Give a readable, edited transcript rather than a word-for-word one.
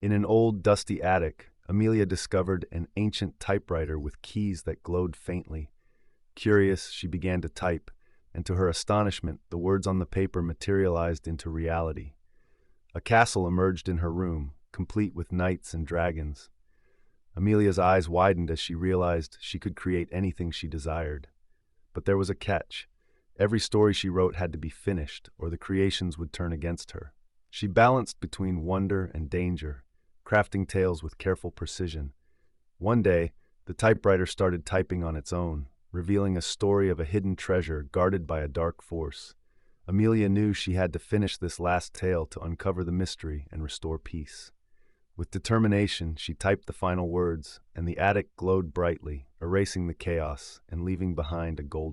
In an old, dusty attic, Amelia discovered an ancient typewriter with keys that glowed faintly. Curious, she began to type, and to her astonishment, the words on the paper materialized into reality. A castle emerged in her room, complete with knights and dragons. Amelia's eyes widened as she realized she could create anything she desired. But there was a catch. Every story she wrote had to be finished, or the creations would turn against her. She balanced between wonder and danger, crafting tales with careful precision. One day, the typewriter started typing on its own, revealing a story of a hidden treasure guarded by a dark force. Amelia knew she had to finish this last tale to uncover the mystery and restore peace. With determination, she typed the final words, and the attic glowed brightly, erasing the chaos and leaving behind a golden